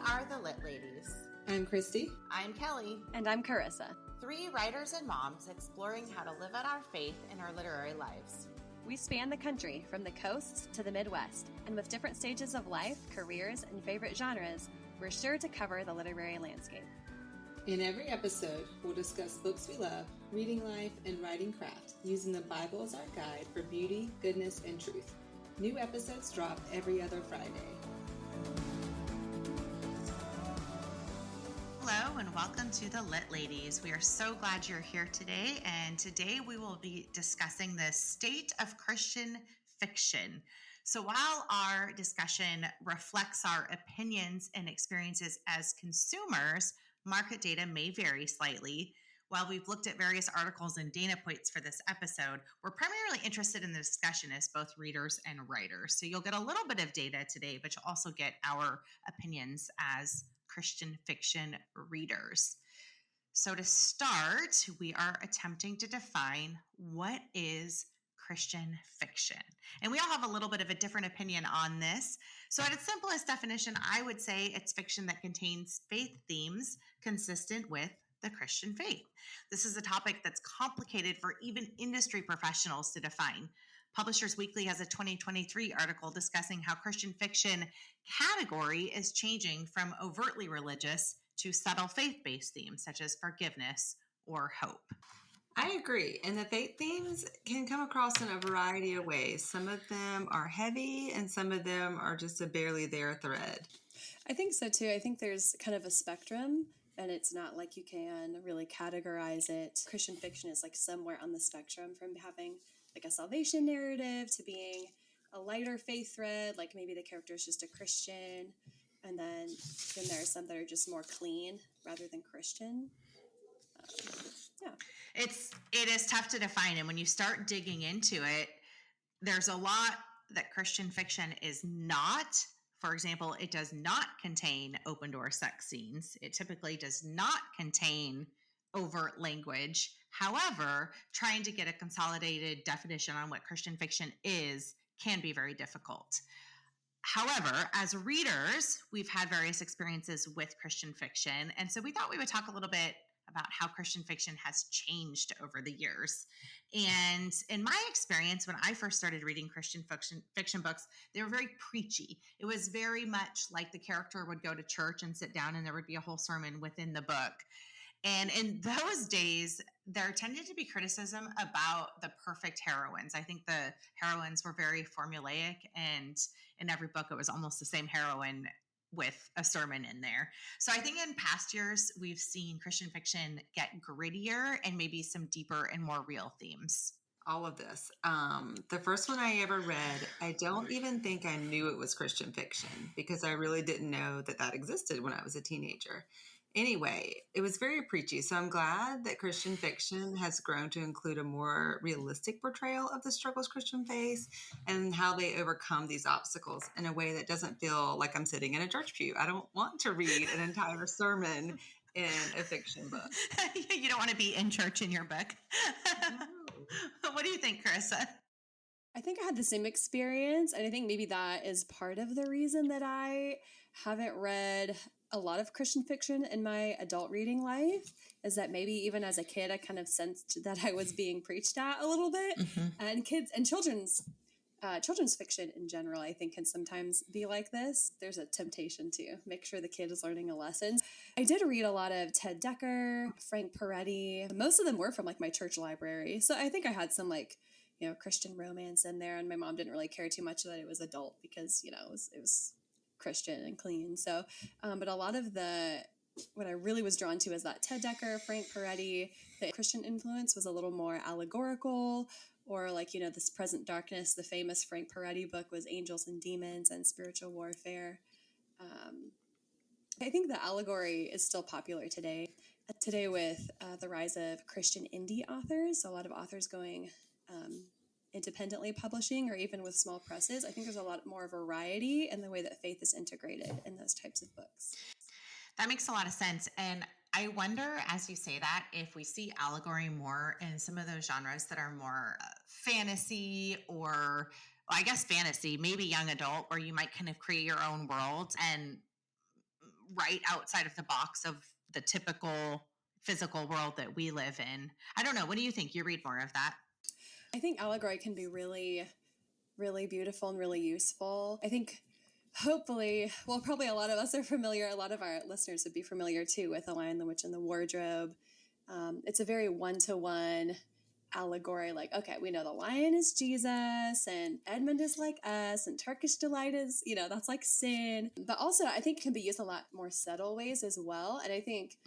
are the Lit Ladies. I'm Christy. I'm Kelly. And I'm Carissa. Three writers and moms exploring how to live out our faith in our literary lives. We span the country from the coasts to the Midwest, and with different stages of life, careers, and favorite genres, we're sure to cover the literary landscape. In every episode, we'll discuss books we love, reading life, and writing craft, using the Bible as our guide for beauty, goodness, and truth. New episodes drop every other Friday. Hello and welcome to the Lit Ladies. We are so glad you're here today, and today we will be discussing the state of Christian fiction. So while our discussion reflects our opinions and experiences as consumers, market data may vary slightly. While we've looked at various articles and data points for this episode, we're primarily interested in the discussion as both readers and writers. So you'll get a little bit of data today, but you'll also get our opinions as Christian fiction readers. So to start, we are attempting to define what is Christian fiction. And we all have a little bit of a different opinion on this. So at its simplest definition, I would say it's fiction that contains faith themes consistent with the Christian faith. This is a topic that's complicated for even industry professionals to define. Publishers Weekly has a 2023 article discussing how Christian fiction category is changing from overtly religious to subtle faith-based themes such as forgiveness or hope. I agree. And the faith themes can come across in a variety of ways. Some of them are heavy and some of them are just a barely there thread. I think so too. I think there's kind of a spectrum, and it's not like you can really categorize it. Christian fiction is like somewhere on the spectrum from having like a salvation narrative to being a lighter faith thread, like maybe the character is just a Christian. And then there are some that are just more clean rather than Christian. Yeah. It is tough to define, and when you start digging into it, there's a lot that Christian fiction is not. For example, it does not contain open door sex scenes. It typically does not contain overt language. However, trying to get a consolidated definition on what Christian fiction is can be very difficult. However, as readers, we've had various experiences with Christian fiction, and so we thought we would talk a little bit about how Christian fiction has changed over the years. And in my experience, when I first started reading Christian fiction books, they were very preachy. It was very much like the character would go to church and sit down and there would be a whole sermon within the book. And in those days, there tended to be criticism about the perfect heroines. I think the heroines were very formulaic, and in every book, it was almost the same heroine with a sermon in there. So I think in past years, we've seen Christian fiction get grittier and maybe some deeper and more real themes. All of this. The first one I ever read, I don't even think I knew it was Christian fiction because I really didn't know that existed when I was a teenager. Anyway, it was very preachy, so I'm glad that Christian fiction has grown to include a more realistic portrayal of the struggles Christians face and how they overcome these obstacles in a way that doesn't feel like I'm sitting in a church pew. I don't want to read an entire sermon in a fiction book. You don't want to be in church in your book. No. What do you think, Carissa? I think I had the same experience, and I think maybe that is part of the reason that I haven't read a lot of Christian fiction in my adult reading life, is that maybe even as a kid, I kind of sensed that I was being preached at a little bit. Mm-hmm. And kids and children's fiction in general, I think, can sometimes be like this. There's a temptation to make sure the kid is learning a lesson. I did read a lot of Ted Dekker, Frank Peretti. Most of them were from like my church library. So I think I had some Christian romance in there, and my mom didn't really care too much that it was adult because, it was Christian and clean. So, but a lot of what I really was drawn to is that Ted Dekker, Frank Peretti, the Christian influence was a little more allegorical, or this Present Darkness. The famous Frank Peretti book was Angels and Demons and Spiritual Warfare. I think the allegory is still popular today. Today with the rise of Christian indie authors, so a lot of authors going independently publishing or even with small presses, I think there's a lot more variety in the way that faith is integrated in those types of books. That makes a lot of sense. And I wonder, as you say that, if we see allegory more in some of those genres that are more fantasy or, well, I guess fantasy, maybe young adult, where you might kind of create your own world and right outside of the box of the typical physical world that we live in. I don't know. What do you think? You read more of that? I think allegory can be really, really beautiful and really useful. I think hopefully, well, probably a lot of us are familiar, a lot of our listeners would be familiar too with The Lion, the Witch, and the Wardrobe. It's a very one-to-one allegory. Like, okay, we know the lion is Jesus and Edmund is like us and Turkish delight is, that's like sin. But also I think it can be used in a lot more subtle ways as well. And I think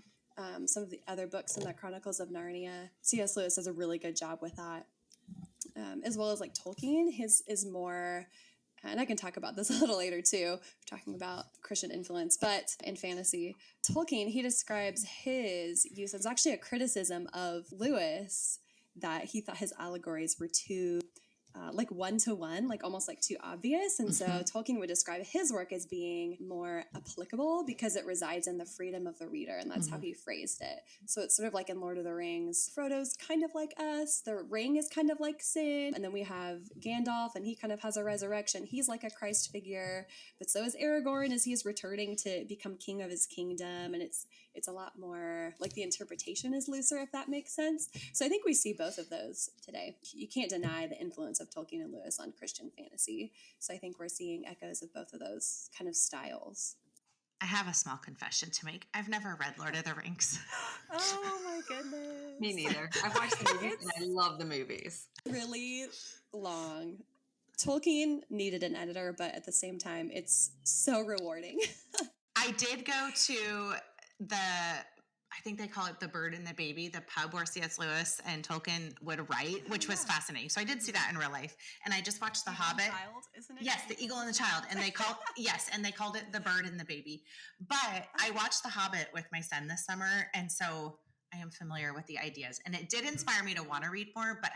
some of the other books in the Chronicles of Narnia, C.S. Lewis does a really good job with that. As well as like Tolkien, his is more, and I can talk about this a little later too, we're talking about Christian influence, but in fantasy, Tolkien, he describes his use as actually a criticism of Lewis, that he thought his allegories were too like one-to-one, like almost like too obvious. And so Tolkien would describe his work as being more applicable because it resides in the freedom of the reader. And that's how he phrased it. So it's sort of like in Lord of the Rings, Frodo's kind of like us. The ring is kind of like sin. And then we have Gandalf and he kind of has a resurrection. He's like a Christ figure, but so is Aragorn as he's returning to become king of his kingdom. And it's a lot more like the interpretation is looser, if that makes sense. So I think we see both of those today. You can't deny the influence of Tolkien and Lewis on Christian fantasy. So I think we're seeing echoes of both of those kind of styles. I have a small confession to make. I've never read Lord of the Rings. Oh my goodness. Me neither. I've watched the movies and I love the movies. Really long. Tolkien needed an editor, but at the same time, it's so rewarding. I did go to I think they call it The Bird and the Baby, the pub where C.S. Lewis and Tolkien would write, which was fascinating. So I did see that in real life. And I just watched The Hobbit. Child, isn't it? Yes, The Eagle and the Child. And they called it The Bird and the Baby. But I watched The Hobbit with my son this summer. And so I am familiar with the ideas. And it did inspire me to want to read more, but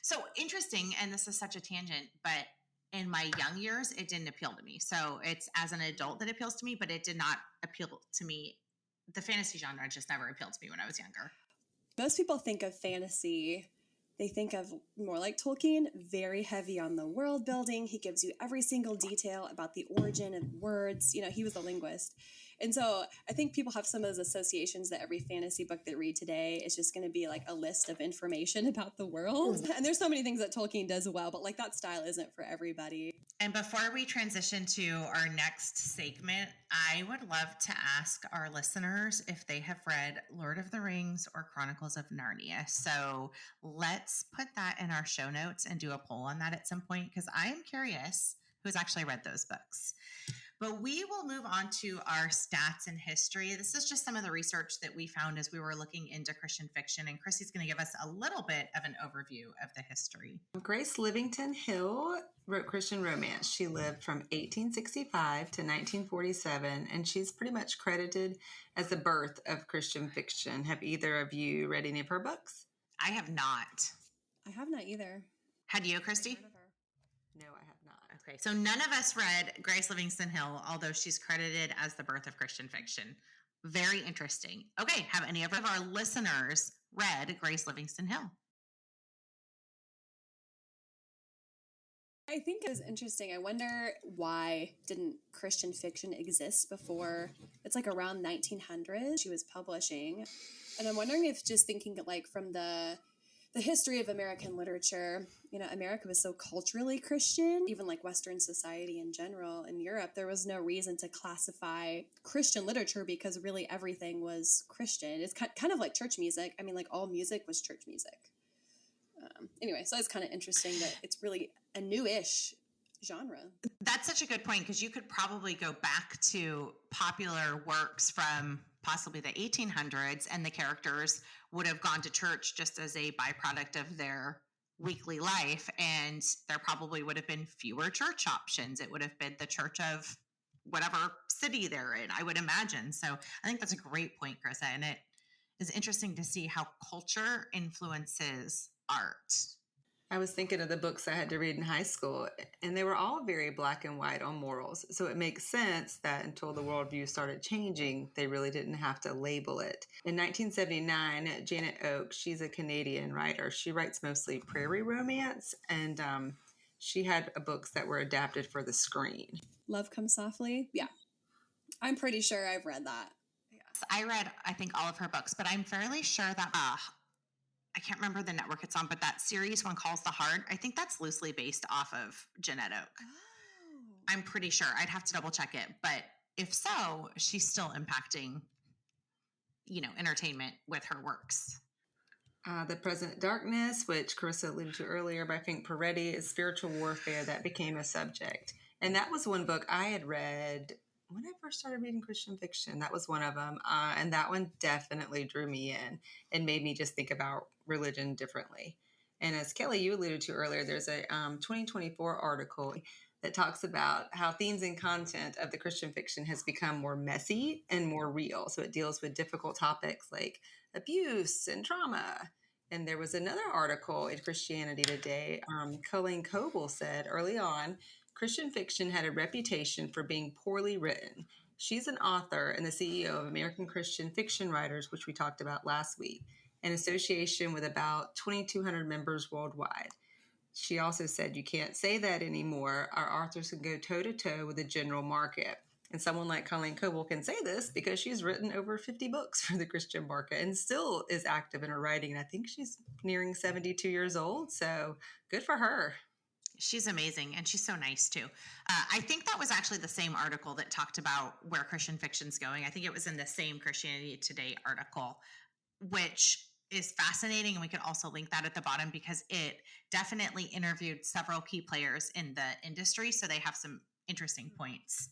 so interesting. And this is such a tangent, but in my young years, it didn't appeal to me. So it's as an adult that appeals to me, but it did not appeal to me. The fantasy genre just never appealed to me when I was younger. Most people think of fantasy, they think of more like Tolkien, very heavy on the world building. He gives you every single detail about the origin of words. He was a linguist. And so I think people have some of those associations that every fantasy book they read today is just going to be like a list of information about the world. And there's so many things that Tolkien does well, but like that style isn't for everybody. And before we transition to our next segment, I would love to ask our listeners if they have read Lord of the Rings or Chronicles of Narnia. So let's put that in our show notes and do a poll on that at some point, because I am curious who's actually read those books. But we will move on to our stats and history. This is just some of the research that we found as we were looking into Christian fiction. And Chrissy's going to give us a little bit of an overview of the history. Grace Livingston Hill wrote Christian romance. She lived from 1865 to 1947, and she's pretty much credited as the birth of Christian fiction. Have either of you read any of her books? I have not. I have not either. Had you, Christy? No, I have not. Okay, so none of us read Grace Livingston Hill, although she's credited as the birth of Christian fiction. Very interesting. Okay, have any of our listeners read Grace Livingston Hill? I think it was interesting. I wonder why didn't Christian fiction exist before? It's like around 1900 she was publishing. And I'm wondering if just thinking like from the history of American literature, America was so culturally Christian, even like Western society in general. In Europe, there was no reason to classify Christian literature because really everything was Christian. It's kind of like church music. I mean, like all music was church music. Anyway, so it's kind of interesting that it's really a new-ish genre. That's such a good point, because you could probably go back to popular works from possibly the 1800s, and the characters would have gone to church just as a byproduct of their weekly life, and there probably would have been fewer church options. It would have been the church of whatever city they're in, I would imagine. So I think that's a great point, Krissa, and it is interesting to see how culture influences art. I was thinking of the books I had to read in high school, and they were all very black and white on morals. So it makes sense that until the worldview started changing, they really didn't have to label it. In 1979, Janette Oakes, she's a Canadian writer. She writes mostly prairie romance, and she had books that were adapted for the screen. Love Comes Softly. Yeah. I'm pretty sure I've read that. Yes, I read, I think, all of her books, but I'm fairly sure that I can't remember the network it's on, but that series, One Calls the Heart, I think that's loosely based off of Janette Oak. Oh. I'm pretty sure. I'd have to double check it. But if so, she's still impacting, entertainment with her works. The Present Darkness, which Carissa alluded to earlier by Frank Peretti, is spiritual warfare that became a subject. And that was one book I had read when I first started reading Christian fiction. That was one of them. And that one definitely drew me in and made me just think about religion differently. And as Kelly, you alluded to earlier, there's a 2024 article that talks about how themes and content of the Christian fiction has become more messy and more real. So it deals with difficult topics like abuse and trauma. And there was another article in Christianity Today. Colleen Coble said early on, Christian fiction had a reputation for being poorly written. She's an author and the CEO of American Christian Fiction Writers, which we talked about last week, an association with about 2,200 members worldwide. She also said, you can't say that anymore. Our authors can go toe-to-toe with the general market. And someone like Colleen Coble can say this because she's written over 50 books for the Christian market and still is active in her writing. And I think she's nearing 72 years old. So good for her. She's amazing, and she's so nice, too. I think that was actually the same article that talked about where Christian fiction's going. I think it was in the same Christianity Today article, which is fascinating, and we could also link that at the bottom because it definitely interviewed several key players in the industry, so they have some interesting points.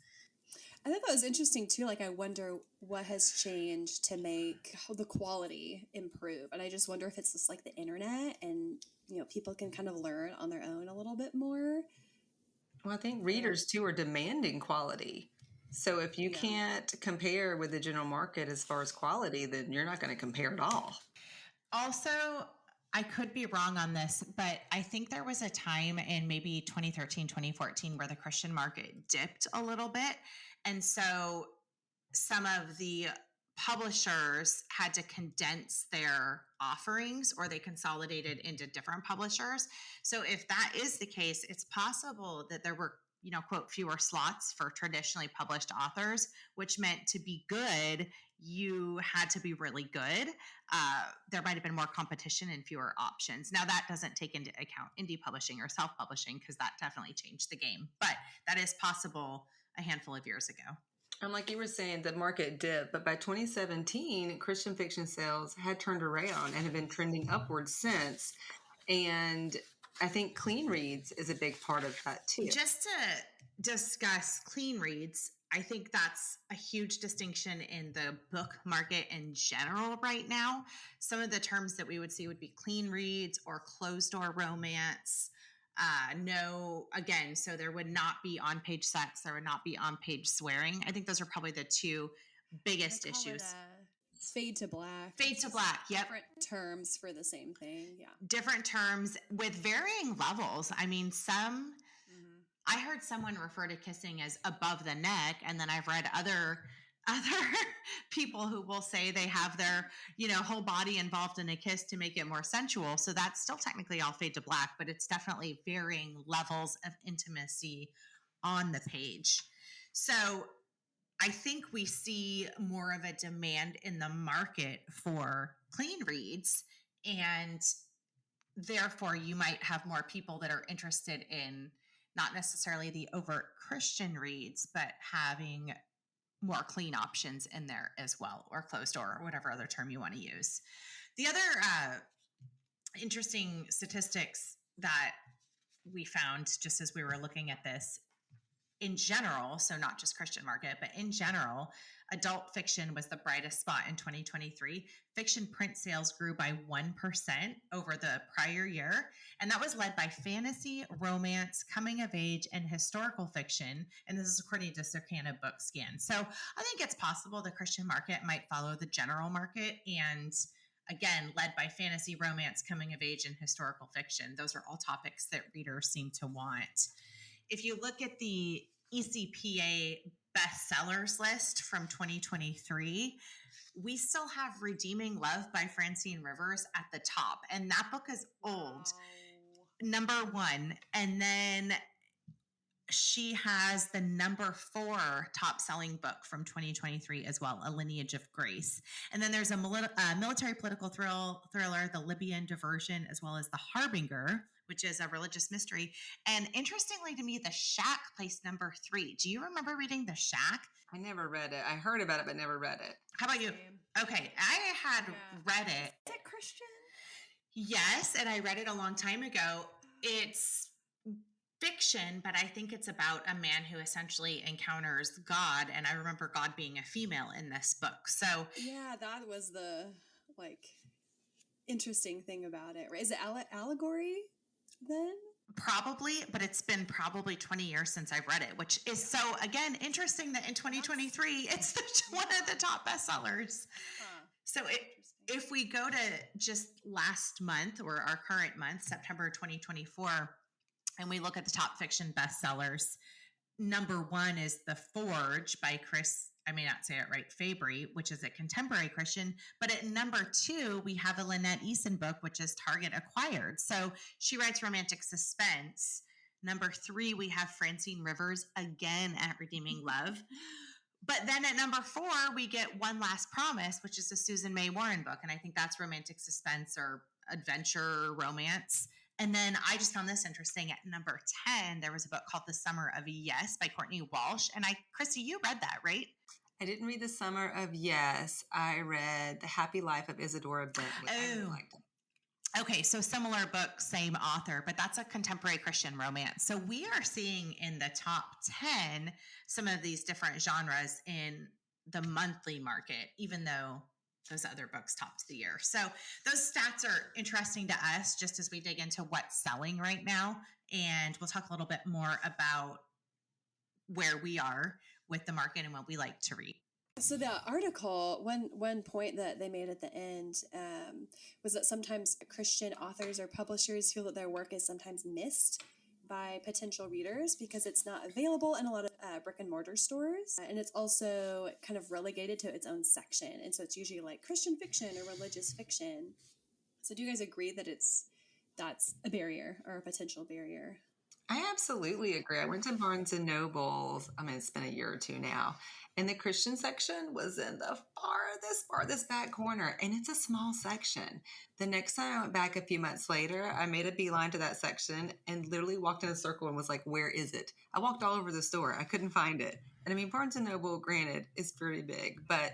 I thought that was interesting too. Like, I wonder what has changed to make the quality improve. And I just wonder if it's just like the internet and, people can kind of learn on their own a little bit more. Well, I think readers too are demanding quality. So if you can't compare with the general market as far as quality, then you're not going to compare at all. Also, I could be wrong on this, but I think there was a time in maybe 2013, 2014 where the Christian market dipped a little bit. And so some of the publishers had to condense their offerings or they consolidated into different publishers. So if that is the case, it's possible that there were, quote, fewer slots for traditionally published authors, which meant to be good, you had to be really good. There might have been more competition and fewer options. Now, that doesn't take into account indie publishing or self-publishing because that definitely changed the game. But that is possible a handful of years ago. And like you were saying, the market dipped, but by 2017, Christian fiction sales had turned around and have been trending upwards since. And I think clean reads is a big part of that too. Just to discuss clean reads, I think that's a huge distinction in the book market in general right now. Some of the terms that we would see would be clean reads or closed door romance. So there would not be on-page sex. There would not be on-page swearing. I think those are probably the two biggest issues. Fade to black. Fade to black, yep. Different terms for the same thing, yeah. Different terms with varying levels. I mean, I heard someone refer to kissing as above the neck, and then I've read other people who will say they have their, whole body involved in a kiss to make it more sensual. So that's still technically all fade to black, but it's definitely varying levels of intimacy on the page. So I think we see more of a demand in the market for clean reads, and therefore you might have more people that are interested in not necessarily the overt Christian reads, but having more clean options in there as well, or closed door, or whatever other term you want to use. The other interesting statistics that we found just as we were looking at this in general, so not just Christian market, but in general, adult fiction was the brightest spot in 2023. Fiction print sales grew by 1% over the prior year, and that was led by fantasy, romance, coming of age, and historical fiction. And this is according to Circana Book Scan. So I think it's possible the Christian market might follow the general market, and again, led by fantasy, romance, coming of age, and historical fiction. Those are all topics that readers seem to want. If you look at the ECPA bestsellers list from 2023, we still have Redeeming Love by Francine Rivers at the top. And that book is old. Number one. And then she has the number 4 top-selling book from 2023 as well, A Lineage of Grace. And then there's a military political thriller, The Libyan Diversion, as well as The Harbinger, which is a religious mystery. And interestingly to me, The Shack placed number 3. Do you remember reading The Shack? I never read it. I heard about it, but never read it. How about you? Okay, I had read it. Is it Christian? Yes, and I read it a long time ago. It's fiction, but I think it's about a man who essentially encounters God, and I remember God being a female in this book. So yeah, that was the interesting thing about it. Is it allegory then? Probably, but it's been probably 20 years since I've read it, which is so, again, interesting that in 2023, it's one of the top bestsellers. So if we go to just last month or our current month, September 2024, and we look at the top fiction bestsellers, number 1 is The Forge by I may not say it right, Fabry, which is a contemporary Christian. But at number 2, we have a Lynette Eason book, which is Target Acquired. So she writes romantic suspense. Number 3, we have Francine Rivers, again at Redeeming Love. But then at number 4, we get One Last Promise, which is a Susan May Warren book. And I think that's romantic suspense or adventure romance. And then I just found this interesting. At number 10, there was a book called The Summer of Yes by Courtney Walsh. And Chrissy, you read that, right? I didn't read The Summer of Yes. I read The Happy Life of Isadora Bentley. I really liked it. Okay, so similar book, same author, but that's a contemporary Christian romance. So we are seeing in the top 10 some of these different genres in the monthly market, even though those other books topped the year. So those stats are interesting to us just as we dig into what's selling right now. And we'll talk a little bit more about where we are with the market and what we like to read. So the article, one point that they made at the end was that sometimes Christian authors or publishers feel that their work is sometimes missed by potential readers because it's not available in a lot of brick and mortar stores. And it's also kind of relegated to its own section. And so it's usually like Christian fiction or religious fiction. So do you guys agree that that's a barrier or a potential barrier? I absolutely agree. I went to Barnes and Noble. I mean, it's been a year or two now. And the Christian section was in the farthest back corner. And it's a small section. The next time I went back a few months later, I made a beeline to that section and literally walked in a circle and was like, where is it? I walked all over the store. I couldn't find it. And I mean, Barnes and Noble, granted, is pretty big, but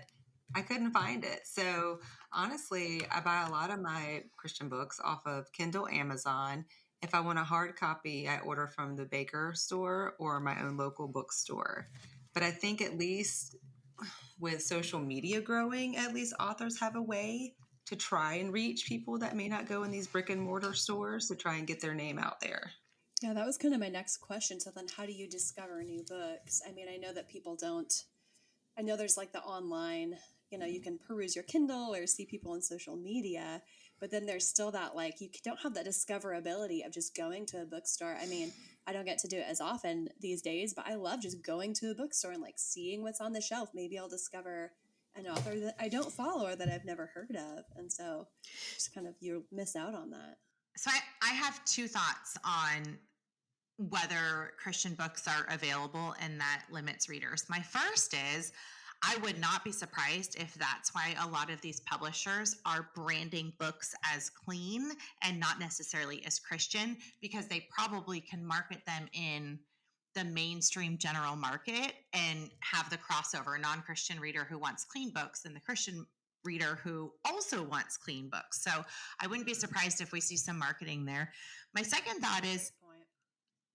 I couldn't find it. So honestly, I buy a lot of my Christian books off of Kindle, Amazon. If I want a hard copy, I order from the Baker store or my own local bookstore. But I think at least with social media growing, at least authors have a way to try and reach people that may not go in these brick and mortar stores to try and get their name out there. Yeah, that was kind of my next question. So then how do you discover new books? I mean, I know that I know there's like the online, you can peruse your Kindle or see people on social media, but then there's still that, like, you don't have that discoverability of just going to a bookstore. I mean, I don't get to do it as often these days, but I love just going to a bookstore and like seeing what's on the shelf. Maybe I'll discover an author that I don't follow or that I've never heard of. And so just kind of, you miss out on that. So I have 2 thoughts on whether Christian books are available and that limits readers. My first is, I would not be surprised if that's why a lot of these publishers are branding books as clean and not necessarily as Christian, because they probably can market them in the mainstream general market and have the crossover non-Christian reader who wants clean books and the Christian reader who also wants clean books. So I wouldn't be surprised if we see some marketing there. My second thought is,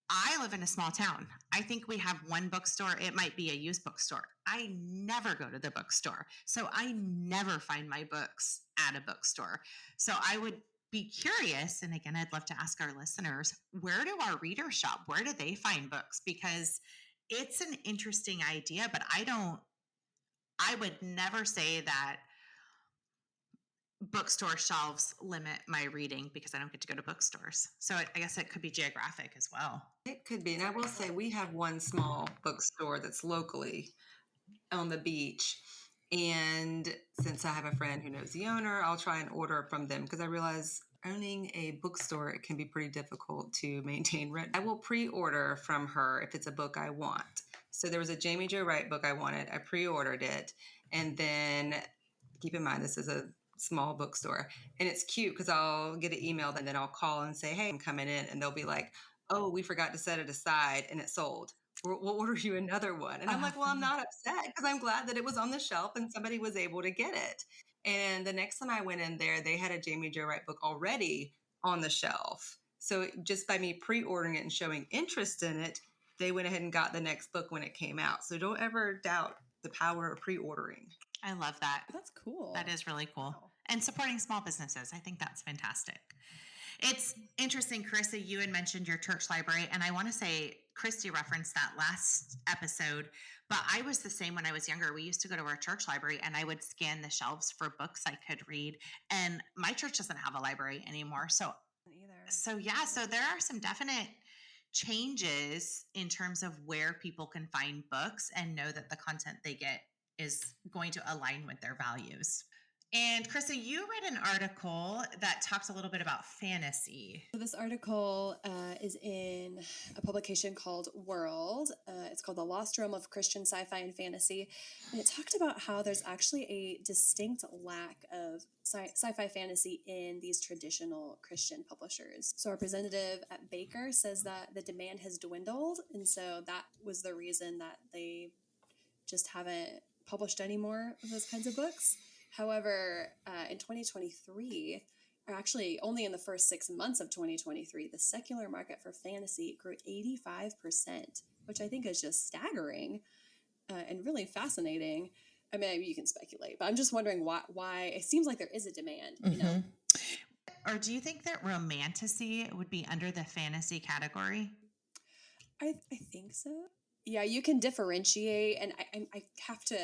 I live in a small town. I think we have one bookstore. It might be a used bookstore. I never go to the bookstore. So I never find my books at a bookstore. So I would be curious. And again, I'd love to ask our listeners, where do our readers shop? Where do they find books? Because it's an interesting idea, but I would never say that bookstore shelves limit my reading because I don't get to go to bookstores. So I guess it could be geographic as well. It could be. And I will say we have one small bookstore that's locally on the beach. And since I have a friend who knows the owner, I'll try and order from them because I realize owning a bookstore, it can be pretty difficult to maintain rent. I will pre-order from her if it's a book I want. So there was a Jamie Jo Wright book I wanted. I pre-ordered it. And then keep in mind, this is a small bookstore. And it's cute because I'll get an email and then I'll call and say, hey, I'm coming in. And they'll be like, oh, we forgot to set it aside and it sold. We'll order you another one. And I'm like, well, I'm not upset because I'm glad that it was on the shelf and somebody was able to get it. And the next time I went in there, they had a Jamie Jo Wright book already on the shelf. So just by me pre-ordering it and showing interest in it, they went ahead and got the next book when it came out. So don't ever doubt the power of pre-ordering. I love that. That's cool. That is really cool. Wow. And supporting small businesses. I think that's fantastic. It's interesting, Carissa, you had mentioned your church library, and I want to say Christy referenced that last episode, but I was the same when I was younger. We used to go to our church library and I would scan the shelves for books I could read, and my church doesn't have a library anymore. So there are some definite changes in terms of where people can find books and know that the content they get is going to align with their values. And Carissa, you read an article that talks a little bit about fantasy. So this article is in a publication called World. It's called The Lost Realm of Christian Sci-Fi and Fantasy. And it talked about how there's actually a distinct lack of sci-fi fantasy in these traditional Christian publishers. So our representative at Baker says that the demand has dwindled. And so that was the reason that they just haven't published any more of those kinds of books. However, in 2023, or actually only in the first 6 months of 2023, the secular market for fantasy grew 85%, which I think is just staggering and really fascinating. I mean, you can speculate, but I'm just wondering why it seems like there is a demand, you know? Or do you think that romantasy would be under the fantasy category? I think so. Yeah, you can differentiate, and I have to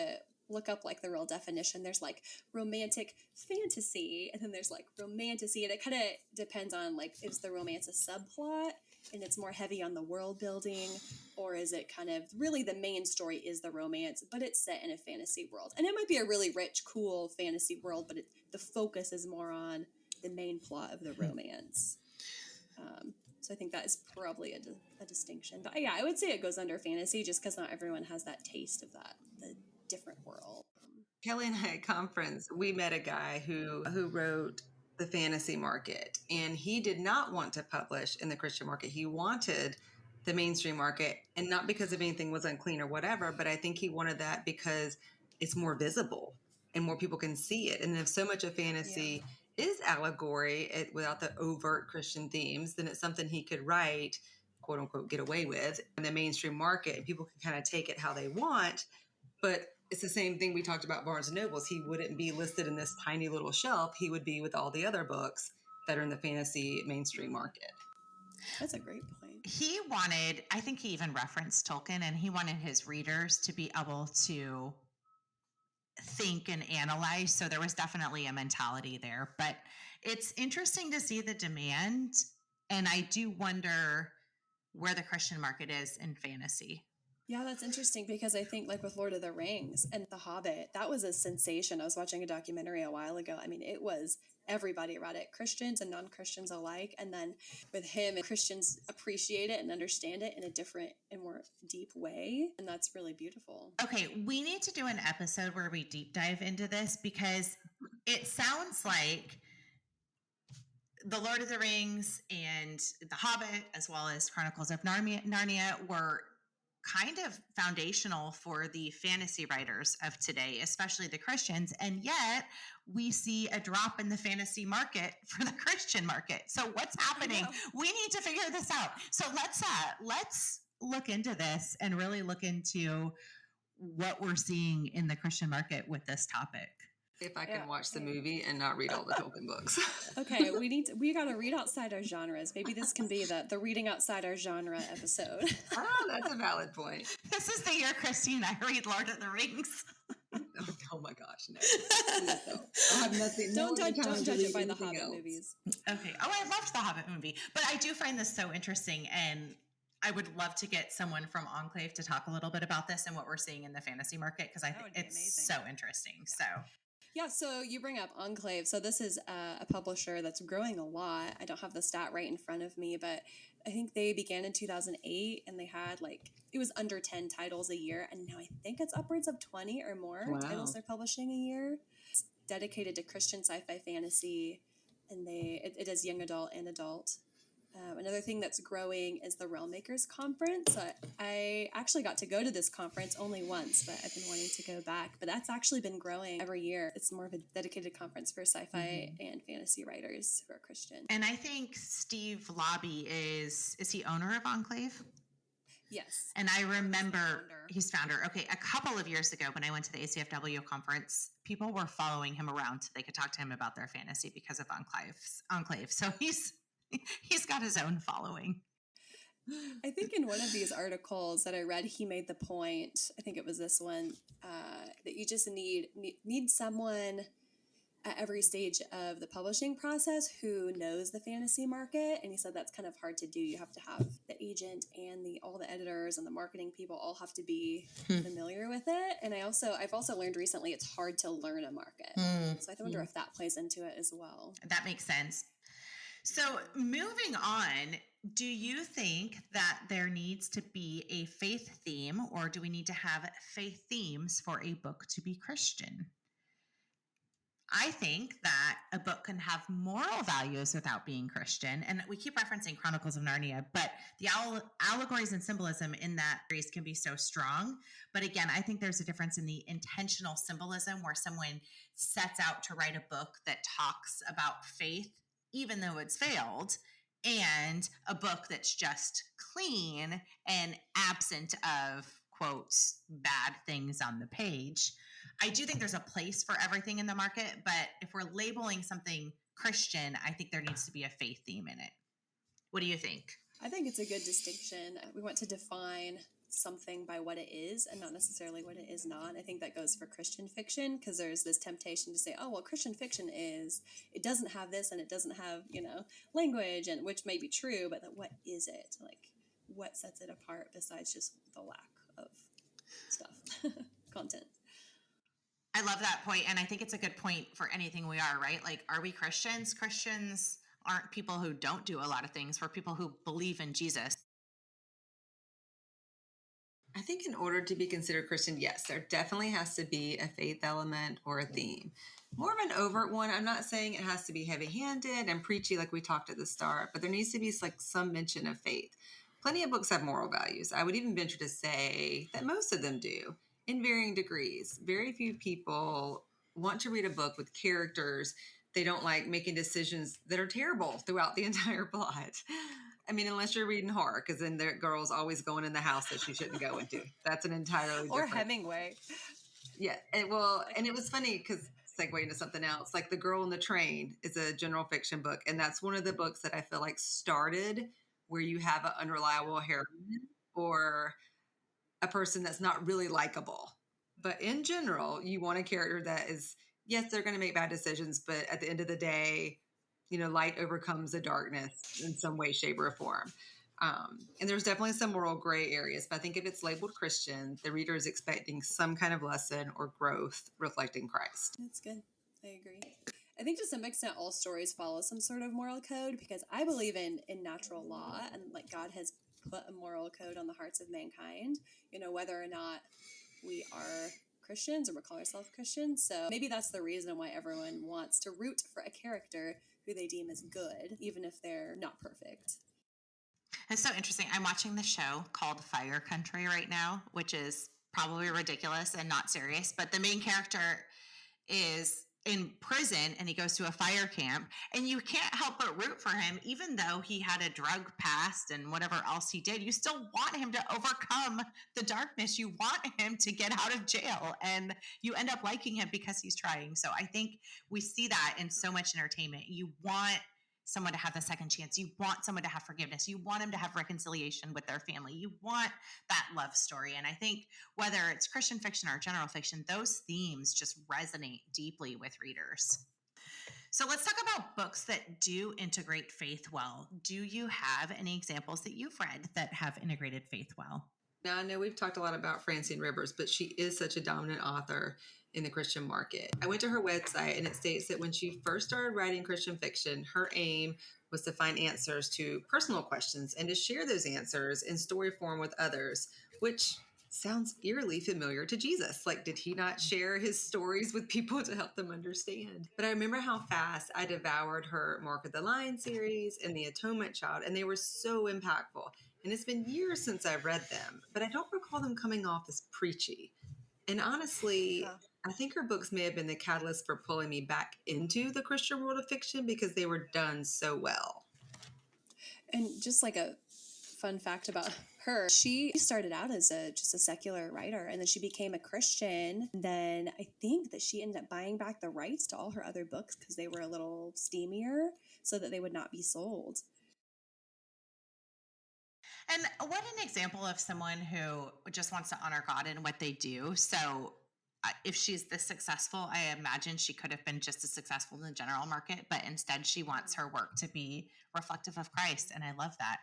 look up like the real definition. There's like romantic fantasy, and then there's like romantasy, and it kind of depends on like, is the romance a subplot and it's more heavy on the world building, or is it kind of really the main story is the romance, but it's set in a fantasy world, and it might be a really rich, cool fantasy world, but the focus is more on the main plot of the romance. So I think that is probably a distinction. But yeah, I would say it goes under fantasy just because not everyone has that taste of that, the different world. Kelly and I at conference, we met a guy who wrote the fantasy market, and he did not want to publish in the Christian market. He wanted the mainstream market, and not because of anything was unclean or whatever, but I think he wanted that because it's more visible and more people can see it. And if so much of fantasy is allegory without the overt Christian themes, then it's something he could write, quote unquote, get away with in the mainstream market, and people can kind of take it how they want. But it's the same thing we talked about Barnes & Nobles. He wouldn't be listed in this tiny little shelf. He would be with all the other books that are in the fantasy mainstream market. That's a great point. He wanted, I think he even referenced Tolkien, and he wanted his readers to be able to think and analyze. So there was definitely a mentality there. But it's interesting to see the demand. And I do wonder where the Christian market is in fantasy. Yeah, that's interesting because I think like with Lord of the Rings and The Hobbit, that was a sensation. I was watching a documentary a while ago. I mean, it was everybody read it, Christians and non-Christians alike. And then with him, Christians appreciate it and understand it in a different and more deep way. And that's really beautiful. Okay, we need to do an episode where we deep dive into this because it sounds like the Lord of the Rings and The Hobbit, as well as Chronicles of Narnia, were kind of foundational for the fantasy writers of today, especially the Christians. And yet we see a drop in the fantasy market for the Christian market. So what's happening? We need to figure this out. So let's look into this and really look into what we're seeing in the Christian market with this topic. If I can watch the movie and not read all the Tolkien books. Okay, we got to read outside our genres. Maybe this can be the reading outside our genre episode. Oh, that's a valid point. This is the year Christy and I read Lord of the Rings. Oh my gosh, no. I have nothing. Don't judge it by the Hobbit movies. Okay. Oh, I loved the Hobbit movie, but I do find this so interesting, and I would love to get someone from Enclave to talk a little bit about this and what we're seeing in the fantasy market because I think it's so interesting. So. Yeah, so you bring up Enclave. So this is a publisher that's growing a lot. I don't have the stat right in front of me, but I think they began in 2008 and they had it was under 10 titles a year. And now I think it's upwards of 20 or more titles they're publishing a year. It's dedicated to Christian sci-fi fantasy, and it is young adult and adult. Another thing that's growing is the Realm Makers Conference. I actually got to go to this conference only once, but I've been wanting to go back. But that's actually been growing every year. It's more of a dedicated conference for sci-fi and fantasy writers who are Christian. And I think Steve Lobby is he owner of Enclave? Yes. And I remember he's founder. Okay, a couple of years ago when I went to the ACFW conference, people were following him around so they could talk to him about their fantasy because of Enclave. So he's got his own following. I think in one of these articles that I read, he made the point, I think it was this one, that you just need someone at every stage of the publishing process who knows the fantasy market. And he said that's kind of hard to do. You have to have the agent and all the editors and the marketing people all have to be familiar with it. And I've also learned recently it's hard to learn a market. So I wonder if that plays into it as well. That makes sense. So moving on, do you think that there needs to be a faith theme, or do we need to have faith themes for a book to be Christian? I think that a book can have moral values without being Christian. And we keep referencing Chronicles of Narnia, but the allegories and symbolism in that series can be so strong. But again, I think there's a difference in the intentional symbolism where someone sets out to write a book that talks about faith, even though it's failed, and a book that's just clean and absent of, quotes, bad things on the page. I do think there's a place for everything in the market, but if we're labeling something Christian, I think there needs to be a faith theme in it. What do you think? I think it's a good distinction. We want to define something by what it is and not necessarily what it is not. I think that goes for Christian fiction because there's this temptation to say, oh, well, Christian fiction it doesn't have this and it doesn't have, language, and which may be true, but what is it? What sets it apart besides just the lack of stuff, content? I love that point, and I think it's a good point for anything we are, right? Are we Christians? Christians aren't people who don't do a lot of things. We're people who believe in Jesus. I think in order to be considered Christian, yes, there definitely has to be a faith element or a theme. More of an overt one. I'm not saying it has to be heavy-handed and preachy like we talked at the start, but there needs to be some mention of faith. Plenty of books have moral values. I would even venture to say that most of them do, in varying degrees. Very few people want to read a book with characters they don't like making decisions that are terrible throughout the entire plot. I mean, unless you're reading horror, because then the girl's always going in the house that she shouldn't go into. That's an entirely different. Or Hemingway. Yeah. And it was funny because segue into something else. The Girl in the Train is a general fiction book. And that's one of the books that I feel like started where you have an unreliable heroine or a person that's not really likable. But in general, you want a character that is, yes, they're going to make bad decisions, but at the end of the day, light overcomes the darkness in some way, shape, or form. And there's definitely some moral gray areas, but I think if it's labeled Christian, the reader is expecting some kind of lesson or growth reflecting Christ. That's good. I agree. I think to some extent, all stories follow some sort of moral code because I believe in natural law and God has put a moral code on the hearts of mankind, whether or not we are Christians or we call ourselves Christians. So maybe that's the reason why everyone wants to root for a character who they deem as good, even if they're not perfect. It's so interesting. I'm watching the show called Fire Country right now, which is probably ridiculous and not serious, but the main character is in prison and he goes to a fire camp and you can't help but root for him, even though he had a drug past and whatever else he did. You still want him to overcome the darkness. You want him to get out of jail and you end up liking him because he's trying. So I think we see that in so much entertainment. You want someone to have the second chance. You want someone to have forgiveness. You want them to have reconciliation with their family. You want that love story. And I think whether it's Christian fiction or general fiction, those themes just resonate deeply with readers. So let's talk about books that do integrate faith well. Do you have any examples that you've read that have integrated faith well? Now, I know we've talked a lot about Francine Rivers, but she is such a dominant author in the Christian market. I went to her website and it states that when she first started writing Christian fiction, her aim was to find answers to personal questions and to share those answers in story form with others, which sounds eerily familiar to Jesus. Like, did he not share his stories with people to help them understand? But I remember how fast I devoured her Mark of the Lion series and the Atonement Child, and they were so impactful. And it's been years since I've read them, but I don't recall them coming off as preachy. And honestly, I think her books may have been the catalyst for pulling me back into the Christian world of fiction because they were done so well. And just like a fun fact about her, she started out as just a secular writer, and then she became a Christian. Then I think that she ended up buying back the rights to all her other books because they were a little steamier so that they would not be sold. And what an example of someone who just wants to honor God in what they do. So if she's this successful, I imagine she could have been just as successful in the general market, but instead she wants her work to be reflective of Christ. And I love that.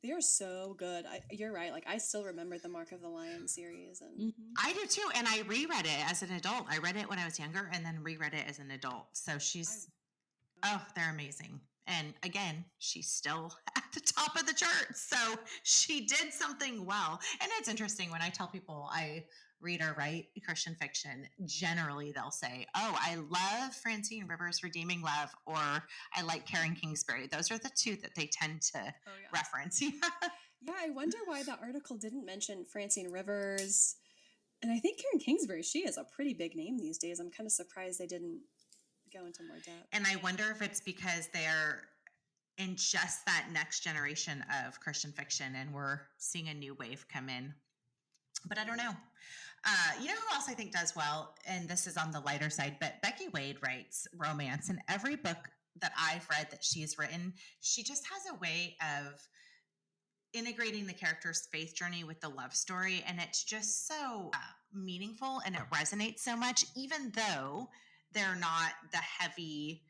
They are so good. You're right. Like, I still remember the Mark of the Lion series. And I do too. And I reread it as an adult. I read it when I was younger and then reread it as an adult. So they're amazing. And again, she's still at the top of the chart. So she did something well. And it's interesting when I tell people I read or write Christian fiction, generally they'll say, oh, I love Francine Rivers' Redeeming Love, or I like Karen Kingsbury. Those are the two that they tend to reference. Yeah, I wonder why that article didn't mention Francine Rivers. And I think Karen Kingsbury, she is a pretty big name these days. I'm kind of surprised they didn't go into more depth. And I wonder if it's because they're in just that next generation of Christian fiction and we're seeing a new wave come in. But I don't know. You know who else I think does well? And this is on the lighter side, but Becky Wade writes romance. And every book that I've read that she's written, she just has a way of integrating the character's faith journey with the love story. And it's just so meaningful and it resonates so much, even though they're not the heavy,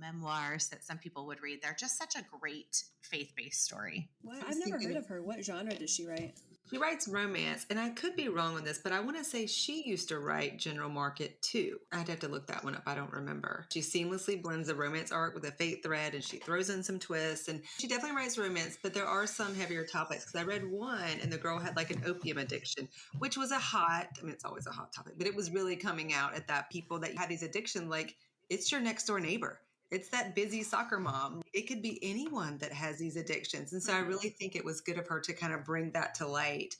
memoirs that some people would read. They're just such a great faith-based story. What? I've never heard of her. What genre does she write? She writes romance, and I could be wrong on this, but I want to say she used to write general market too. I'd have to look that one up. I don't remember. She seamlessly blends the romance arc with a faith thread, and she throws in some twists, and she definitely writes romance, but there are some heavier topics, because I read one, and the girl had like an opium addiction, which was it's always a hot topic, but it was really coming out at that people that had these addictions, like it's your next door neighbor. It's that busy soccer mom. It could be anyone that has these addictions. And so I really think it was good of her to kind of bring that to light.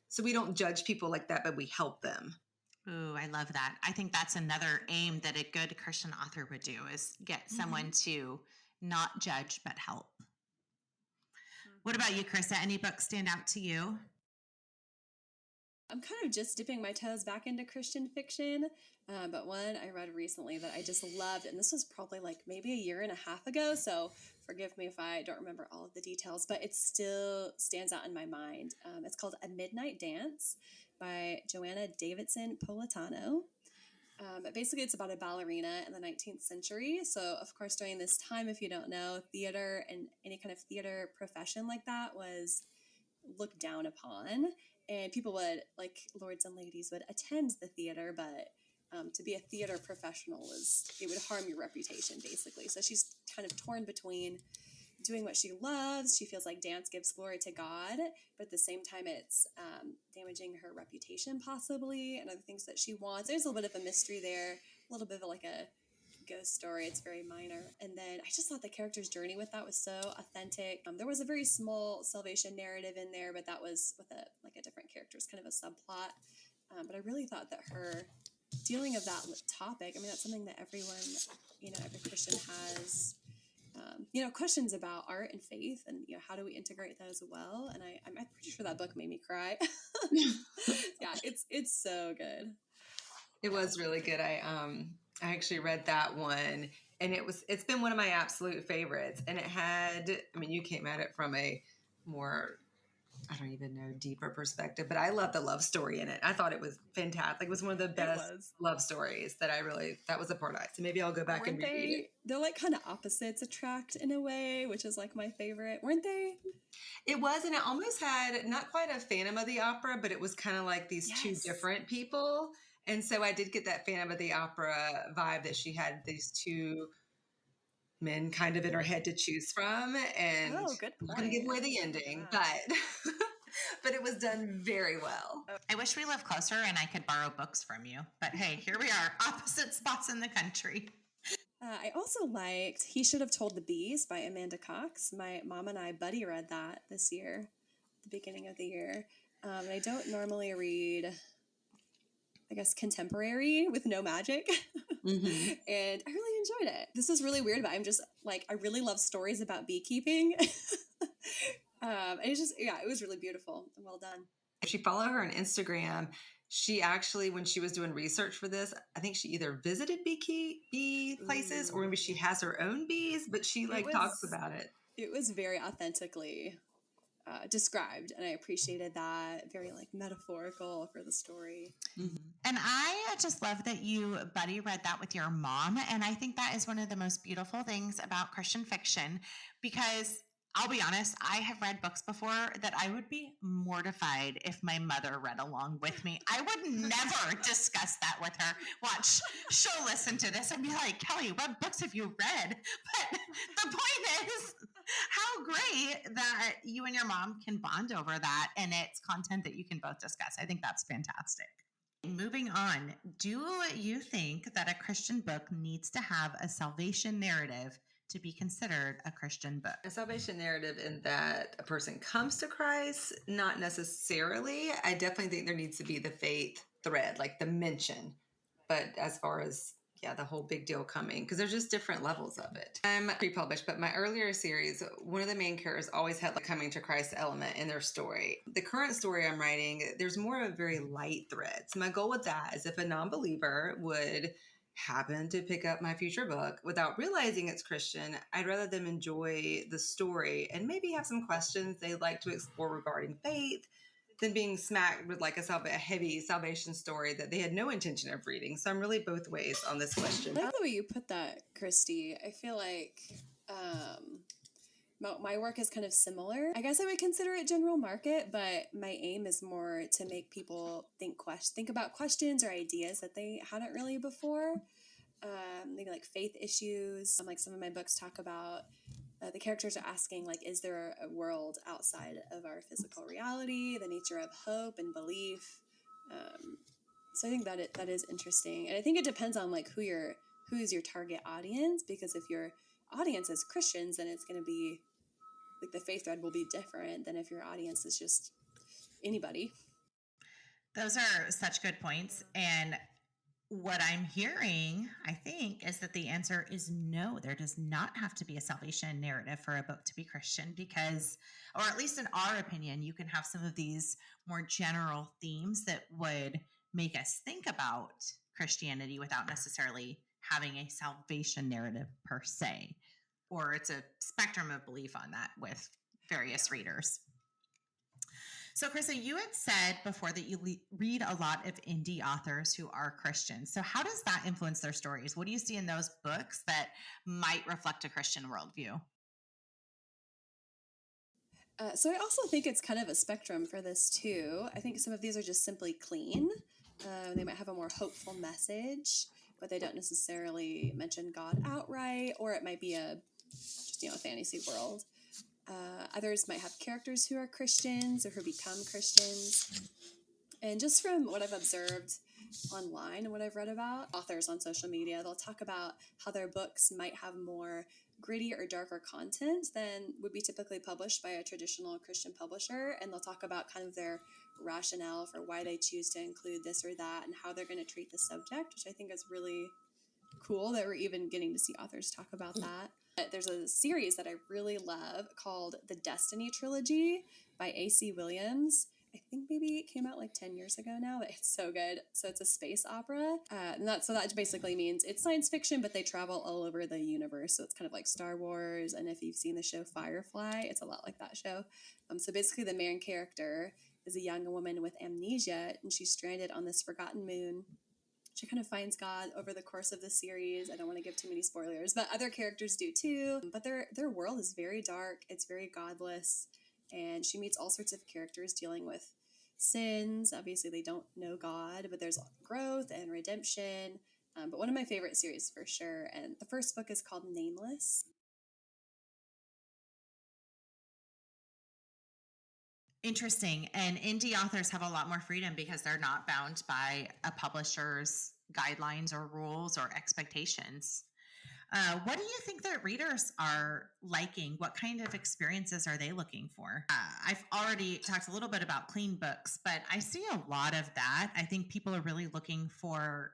So we don't judge people like that, but we help them. Ooh, I love that. I think that's another aim that a good Christian author would do, is get someone to not judge, but help. What about you, Krista? Any books stand out to you? I'm kind of just dipping my toes back into Christian fiction, but one I read recently that I just loved, and this was probably like maybe a year and a half ago, so forgive me if I don't remember all of the details, but it still stands out in my mind. It's called A Midnight Dance by Joanna Davidson Politano. Basically, it's about a ballerina in the 19th century. So, of course, during this time, if you don't know, theater and any kind of theater profession like that was looked down upon. And people would, like lords and ladies, would attend the theater, but to be a theater professional it would harm your reputation, basically. So she's kind of torn between doing what she loves. She feels like dance gives glory to God, but at the same time, it's damaging her reputation, possibly, and other things that she wants. There's a little bit of a mystery there, a little bit of like a ghost story. It's very minor. And then I just thought the character's journey with that was so authentic. There was a very small salvation narrative in there, but that was with a different character. It's kind of a subplot. But I really thought that her dealing of that topic, that's something that everyone, every Christian has, questions about art and faith, and how do we integrate those well? And I'm pretty sure that book made me cry. Yeah, it's so good. It was really good. I actually read that one, and it's been one of my absolute favorites. And it had, you came at it from a more, I don't even know, deeper perspective, but I love the love story in it. I thought it was fantastic. It was one of the best love stories that was a part of it. So maybe I'll go back and reread it. They're like kind of opposites attract in a way, which is like my favorite. Weren't they? It was, and it almost had not quite a Phantom of the Opera, but it was kind of like these two different people. And so I did get that Phantom of the Opera vibe that she had these two men kind of in her head to choose from. And Oh, good I'm not going to give point. away the ending, but but it was done very well. I wish we lived closer and I could borrow books from you. But hey, here we are, opposite spots in the country. I also liked He Should Have Told the Bees by Amanda Cox. My mom and I buddy read that this year, the beginning of the year. And I don't normally read, I guess, contemporary with no magic. Mm-hmm. And I really enjoyed it. This is really weird, but I'm just like, I really love stories about beekeeping. And it's just, yeah, it was really beautiful and well done. If you follow her on Instagram, she actually, when she was doing research for this, I think she either visited bee places or maybe she has her own bees, but she talks about it. It was very authentically described, and I appreciated that. Very metaphorical for the story. Mm-hmm. And I just love that you buddy read that with your mom. And I think that is one of the most beautiful things about Christian fiction, because I'll be honest, I have read books before that I would be mortified if my mother read along with me. I would never discuss that with her. Watch, she'll listen to this and be like, Kelly, what books have you read? But the point is, how great that you and your mom can bond over that and it's content that you can both discuss. I think that's fantastic. Moving on, do you think that a Christian book needs to have a salvation narrative to be considered a Christian book? A salvation narrative in that a person comes to Christ, not necessarily. I definitely think there needs to be the faith thread, like the mention. But as far as, the whole big deal coming, because there's just different levels of it. I'm pre-published, but my earlier series, one of the main characters always had coming to Christ element in their story. The current story I'm writing, there's more of a very light thread. So my goal with that is if a non-believer would happen to pick up my future book without realizing it's Christian, I'd rather them enjoy the story and maybe have some questions they'd like to explore regarding faith than being smacked with a heavy salvation story that they had no intention of reading. So I'm really both ways on this question. I like the way you put that, Christy. I feel like my work is kind of similar. I guess I would consider it general market, but my aim is more to make people think about questions or ideas that they hadn't really before. Maybe faith issues. Some of my books talk about the characters are asking, is there a world outside of our physical reality? The nature of hope and belief. So I think that is interesting, and I think it depends on who is your target audience. Because if your audience is Christians, then it's going to be the faith thread will be different than if your audience is just anybody. Those are such good points, and what I'm hearing, I think, is that the answer is no. There does not have to be a salvation narrative for a book to be Christian because, or at least in our opinion, you can have some of these more general themes that would make us think about Christianity without necessarily having a salvation narrative per se. Or it's a spectrum of belief on that with various readers. So, Krista, you had said before that you read a lot of indie authors who are Christians. So how does that influence their stories? What do you see in those books that might reflect a Christian worldview? So I also think it's kind of a spectrum for this too. I think some of these are just simply clean. They might have a more hopeful message, but they don't necessarily mention God outright, or it might be a fantasy world. Others might have characters who are Christians or who become Christians. And just from what I've observed online and what I've read about authors on social media, they'll talk about how their books might have more gritty or darker content than would be typically published by a traditional Christian publisher. And they'll talk about kind of their rationale for why they choose to include this or that and how they're going to treat the subject, which I think is really cool that we're even getting to see authors talk about that. There's a series that I really love called the Destiny Trilogy by A.C. Williams. I think maybe it came out 10 years ago now, but it's so good. So it's a space opera. And that basically means it's science fiction, but they travel all over the universe. So it's kind of like Star Wars. And if you've seen the show Firefly, it's a lot like that show. So basically the main character is a young woman with amnesia, and she's stranded on this forgotten moon. She kind of finds God over the course of the series. I don't want to give too many spoilers, but other characters do too. But their world is very dark. It's very godless. And she meets all sorts of characters dealing with sins. Obviously, they don't know God, but there's growth and redemption. But one of my favorite series for sure. And the first book is called Nameless. Interesting. And indie authors have a lot more freedom because they're not bound by a publisher's guidelines or rules or expectations. What do you think that readers are liking? What kind of experiences are they looking for? I've already talked a little bit about clean books, but I see a lot of that. I think people are really looking for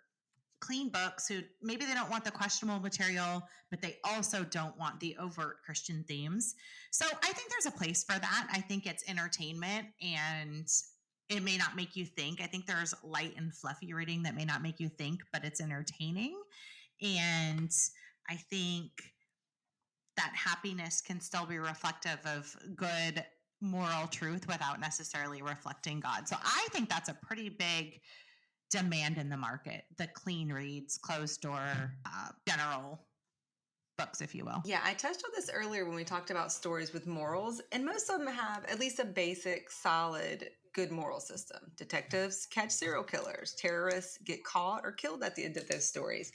clean books who maybe they don't want the questionable material, but they also don't want the overt Christian themes. So I think there's a place for that. I think it's entertainment and it may not make you think. I think there's light and fluffy reading that may not make you think, but it's entertaining. And I think that happiness can still be reflective of good moral truth without necessarily reflecting God. So I think that's a pretty big demand in the market, the clean reads, closed door, general books, if you will. Yeah, I touched on this earlier when we talked about stories with morals, and most of them have at least a basic, solid, good moral system. Detectives catch serial killers, terrorists get caught or killed at the end of those stories.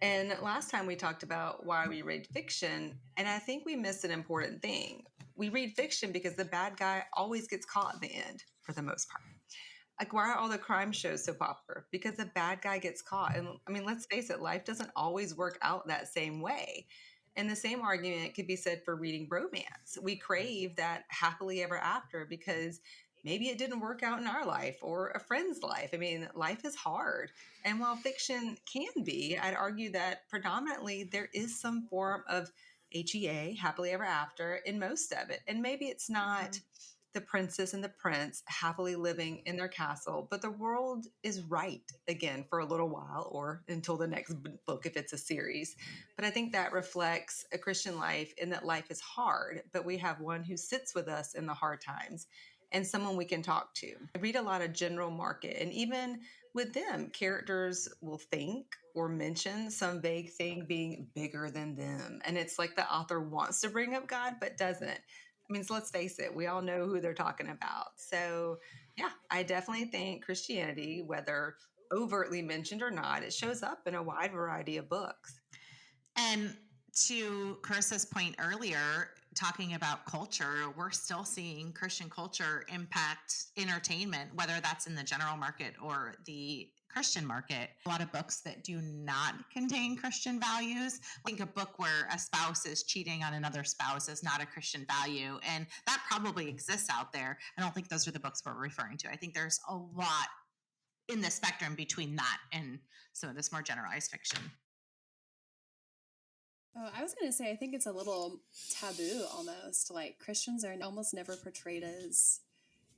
And last time we talked about why we read fiction, and I think we missed an important thing. We read fiction because the bad guy always gets caught in the end, for the most part. Like, why are all the crime shows so popular? Because the bad guy gets caught. And I mean, let's face it, life doesn't always work out that same way. And the same argument could be said for reading romance. We crave that happily ever after because maybe it didn't work out in our life or a friend's life. I mean, life is hard. And while fiction can be, I'd argue that predominantly there is some form of HEA, happily ever after, in most of it. And maybe it's not the princess and the prince happily living in their castle, but the world is right again for a little while or until the next book if it's a series. But I think that reflects a Christian life in that life is hard, but we have one who sits with us in the hard times and someone we can talk to. I read a lot of general market, and even with them, characters will think or mention some vague thing being bigger than them. And it's like the author wants to bring up God, but doesn't. I mean, so let's face it, we all know who they're talking about. So, yeah, I definitely think Christianity, whether overtly mentioned or not, it shows up in a wide variety of books. And to Carissa's point earlier, talking about culture, we're still seeing Christian culture impact entertainment, whether that's in the general market or the Christian market. A lot of books that do not contain Christian values. I think a book where a spouse is cheating on another spouse is not a Christian value. And that probably exists out there. I don't think those are the books we're referring to. I think there's a lot in the spectrum between that and some of this more generalized fiction. Oh, I was going to say, I think it's a little taboo almost. Like, Christians are almost never portrayed as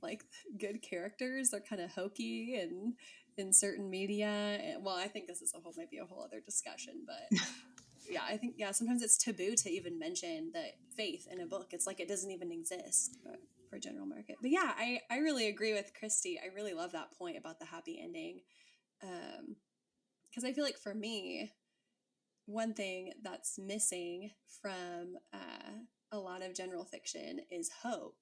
like good characters. They're kind of hokey and in certain media. And, well, I think this is maybe a whole other discussion, but yeah, I think, sometimes it's taboo to even mention the faith in a book. It's like it doesn't even exist for general market. But yeah, I really agree with Christy. I really love that point about the happy ending. Because I feel like for me, one thing that's missing from a lot of general fiction is hope.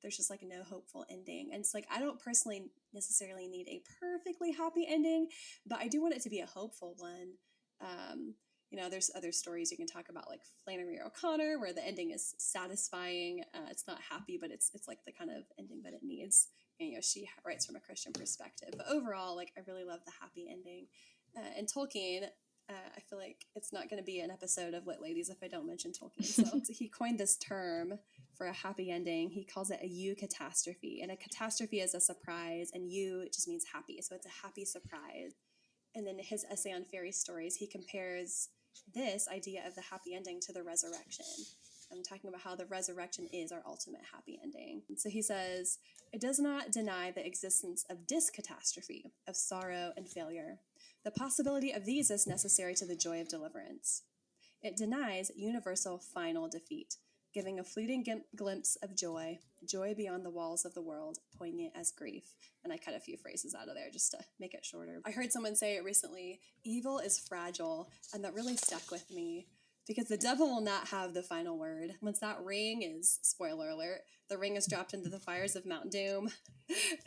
There's just like no hopeful ending. And it's like, I don't personally necessarily need a perfectly happy ending, but I do want it to be a hopeful one. There's other stories you can talk about, like Flannery O'Connor, where the ending is satisfying. It's not happy, but it's like the kind of ending that it needs. And, she writes from a Christian perspective. But overall, like, I really love the happy ending. And Tolkien, I feel like it's not going to be an episode of Lit Ladies if I don't mention Tolkien. So he coined this term for a happy ending. He calls it a eucatastrophe. And a catastrophe is a surprise, and it just means happy. So it's a happy surprise. And then his essay on fairy stories, he compares this idea of the happy ending to the resurrection. I'm talking about how the resurrection is our ultimate happy ending. And so he says, it does not deny the existence of discatastrophe, of sorrow and failure. The possibility of these is necessary to the joy of deliverance. It denies universal final defeat, giving a fleeting glimpse of joy beyond the walls of the world, poignant as grief. And I cut a few phrases out of there just to make it shorter. I heard someone say it recently, evil is fragile, and that really stuck with me. because the devil will not have the final word. Once that ring is, spoiler alert, the ring is dropped into the fires of Mount Doom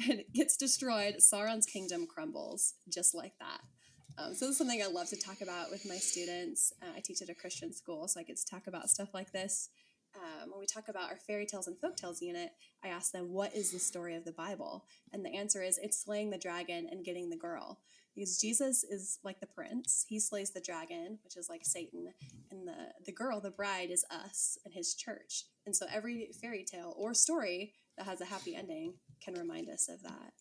and it gets destroyed, Sauron's kingdom crumbles just like that. So this is something I love to talk about with my students. I teach at a Christian school, so I get to talk about stuff like this. When we talk about our fairy tales and folktales unit, I ask them, what is the story of the Bible? And the answer is, it's slaying the dragon and getting the girl. Because Jesus is like the prince. He slays the dragon, which is like Satan. And the girl, the bride, is us and his church. And so every fairy tale or story that has a happy ending can remind us of that.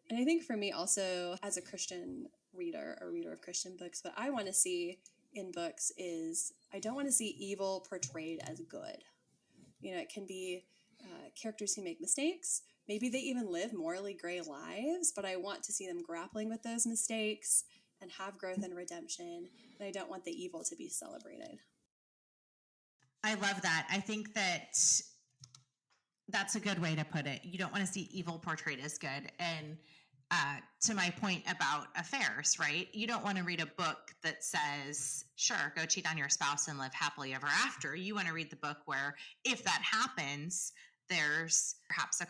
And I think for me also, as a Christian reader or reader of Christian books, what I want to see in books is, I don't want to see evil portrayed as good. You know, it can be characters who make mistakes. Maybe they even live morally gray lives, but I want to see them grappling with those mistakes and have growth and redemption. And I don't want the evil to be celebrated. I love that. I think that that's a good way to put it. You don't want to see evil portrayed as good. And to my point about affairs, right? You don't want to read a book that says, sure, go cheat on your spouse and live happily ever after. You want to read the book where if that happens, there's perhaps a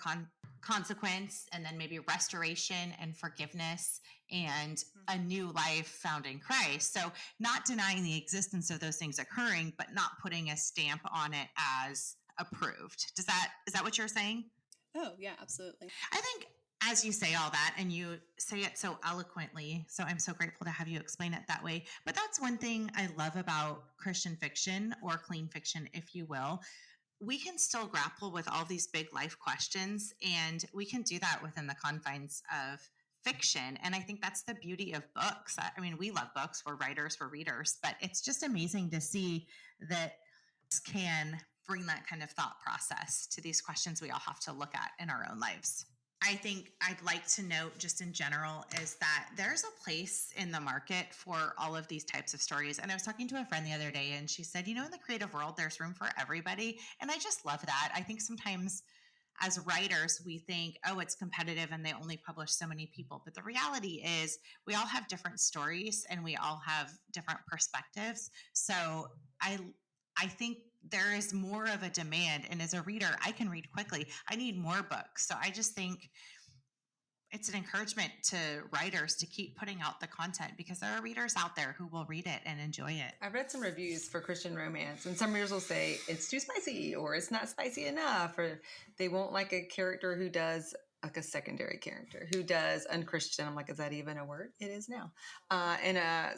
consequence, and then maybe restoration and forgiveness and a new life found in Christ. So not denying the existence of those things occurring, but not putting a stamp on it as approved. Is that what you're saying? Oh, yeah, absolutely. I think as you say all that, and you say it so eloquently, so I'm so grateful to have you explain it that way. But that's one thing I love about Christian fiction, or clean fiction, if you will. We can still grapple with all these big life questions, and we can do that within the confines of fiction. And I think that's the beauty of books. I mean, we love books. We're writers, we're readers, but it's just amazing to see that can bring that kind of thought process to these questions we all have to look at in our own lives. I think I'd like to note just in general is that there's a place in the market for all of these types of stories. And I was talking to a friend the other day, and she said, you know, in the creative world, there's room for everybody. And I just love that. I think sometimes as writers, we think, oh, it's competitive and they only publish so many people. But the reality is we all have different stories and we all have different perspectives. So I think there is more of a demand. And as a reader, I can read quickly. I need more books. So I just think it's an encouragement to writers to keep putting out the content, because there are readers out there who will read it and enjoy it. I've read some reviews for Christian romance, and some readers will say it's too spicy, or it's not spicy enough, or they won't like a character who does, like a secondary character who does unchristian. I'm like, is that even a word? It is now.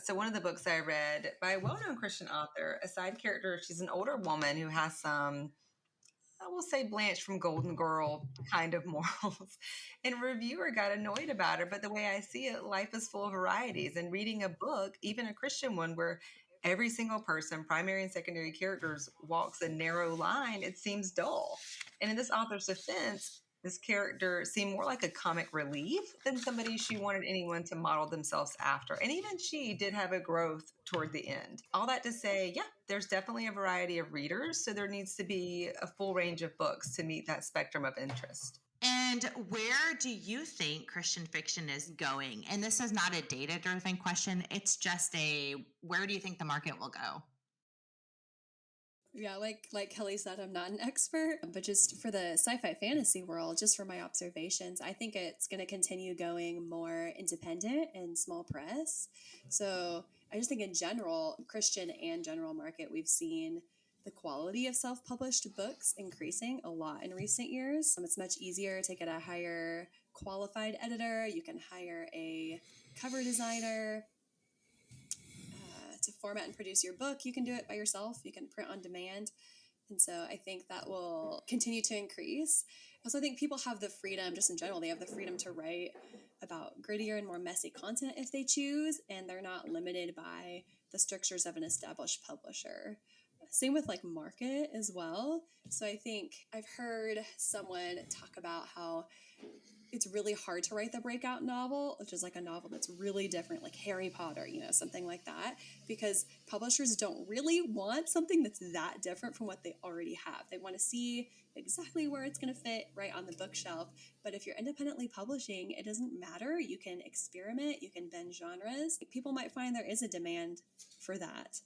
So one of the books I read by a well-known Christian author, a side character, she's an older woman who has some, I will say, Blanche from Golden Girl kind of morals. And a reviewer got annoyed about her. But the way I see it, life is full of varieties. And reading a book, even a Christian one, where every single person, primary and secondary characters, walks a narrow line, it seems dull. And in this author's defense, this character seemed more like a comic relief than somebody she wanted anyone to model themselves after. And even she did have a growth toward the end. All that to say, yeah, there's definitely a variety of readers. So there needs to be a full range of books to meet that spectrum of interest. And where do you think Christian fiction is going? And this is not a data-driven question. It's just where do you think the market will go? Yeah, like Kelly said, I'm not an expert, but just for the sci-fi fantasy world, just from my observations, I think it's going to continue going more independent and small press. So I just think in general, Christian and general market, we've seen the quality of self-published books increasing a lot in recent years. It's much easier to get a higher qualified editor. You can hire a cover designer to format and produce your book. You can do it by yourself. You can print on demand. And so I think that will continue to increase. I also think people have the freedom, just in general, they have the freedom to write about grittier and more messy content if they choose, and they're not limited by the strictures of an established publisher. Same with like market as well. So I think I've heard someone talk about how it's really hard to write the breakout novel, which is like a novel that's really different, like Harry Potter, something like that, because publishers don't really want something that's that different from what they already have. They want to see exactly where it's going to fit right on the bookshelf. But if you're independently publishing, it doesn't matter. You can experiment, you can bend genres. People might find there is a demand for that.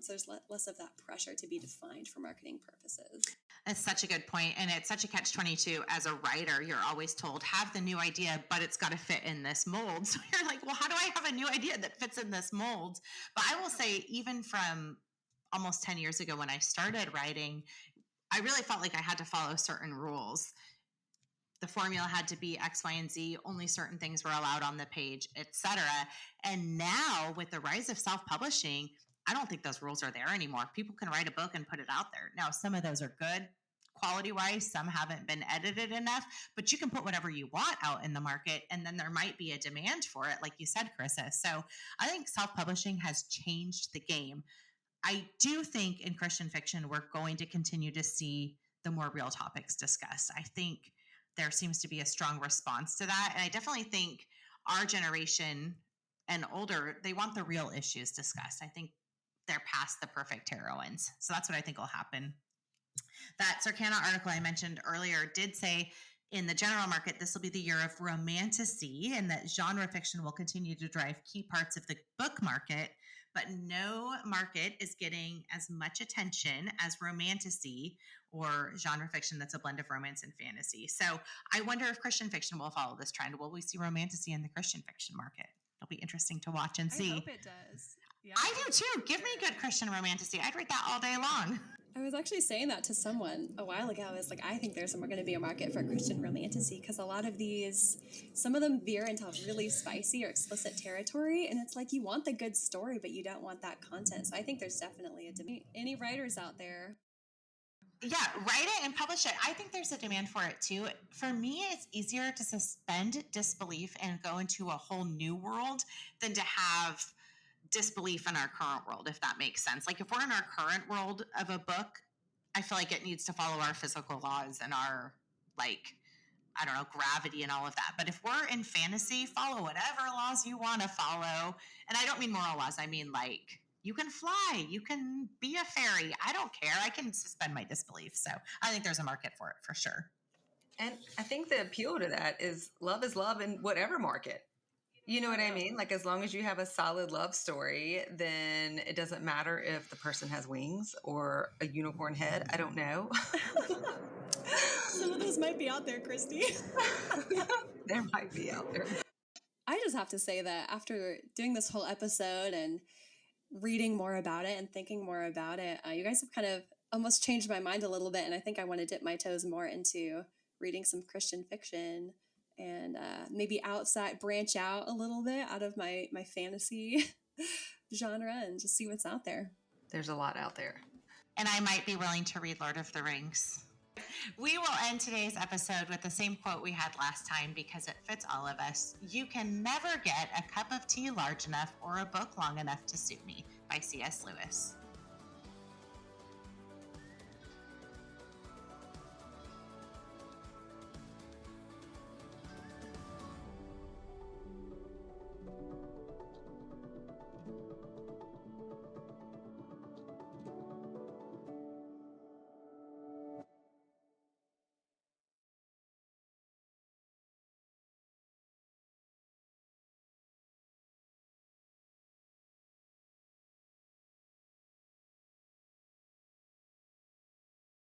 So there's less of that pressure to be defined for marketing purposes. That's such a good point. And it's such a catch-22 as a writer. You're always told, have the new idea, but it's got to fit in this mold. So you're like, well, how do I have a new idea that fits in this mold? But I will say, even from almost 10 years ago when I started writing, I really felt like I had to follow certain rules. The formula had to be X, Y, and Z. Only certain things were allowed on the page, etc. And now with the rise of self-publishing, I don't think those rules are there anymore. People can write a book and put it out there. Now, some of those are good quality-wise. Some haven't been edited enough, but you can put whatever you want out in the market, and then there might be a demand for it, like you said, Carissa. So I think self-publishing has changed the game. I do think in Christian fiction, we're going to continue to see the more real topics discussed. I think there seems to be a strong response to that. And I definitely think our generation and older, they want the real issues discussed. I think they're past the perfect heroines. So that's what I think will happen. That Circana article I mentioned earlier did say in the general market, this will be the year of romantasy, and that genre fiction will continue to drive key parts of the book market, but no market is getting as much attention as romantasy or genre fiction that's a blend of romance and fantasy. So I wonder if Christian fiction will follow this trend. Will we see romantasy in the Christian fiction market? It'll be interesting to watch and see. I hope it does. Yeah, I do too. Give me good Christian romantasy. I'd read that all day long. I was actually saying that to someone a while ago. I was like, I think there's going to be a market for Christian romantasy, because a lot of these, some of them veer into really spicy or explicit territory, and it's like you want the good story, but you don't want that content. So I think there's definitely a demand. Any writers out there? Yeah, write it and publish it. I think there's a demand for it too. For me, it's easier to suspend disbelief and go into a whole new world than to have disbelief in our current world, if that makes sense. Like if we're in our current world of a book, I feel like it needs to follow our physical laws and our, like, I don't know, gravity and all of that. But if we're in fantasy, follow whatever laws you want to follow. And I don't mean moral laws. I mean, like, you can fly, you can be a fairy. I don't care. I can suspend my disbelief. So I think there's a market for it for sure. And I think the appeal to that is love in whatever market. You know what I mean? Like, as long as you have a solid love story, then it doesn't matter if the person has wings or a unicorn head. I don't know. Some of those might be out there, Christy. There might be out there. I just have to say that after doing this whole episode and reading more about it and thinking more about it, you guys have kind of almost changed my mind a little bit. And I think I want to dip my toes more into reading some Christian fiction and maybe branch out a little bit out of my fantasy genre and just see what's out there. There's a lot out there. And I might be willing to read Lord of the Rings. We will end today's episode with the same quote we had last time because it fits all of us. You can never get a cup of tea large enough or a book long enough to suit me, by C.S. Lewis.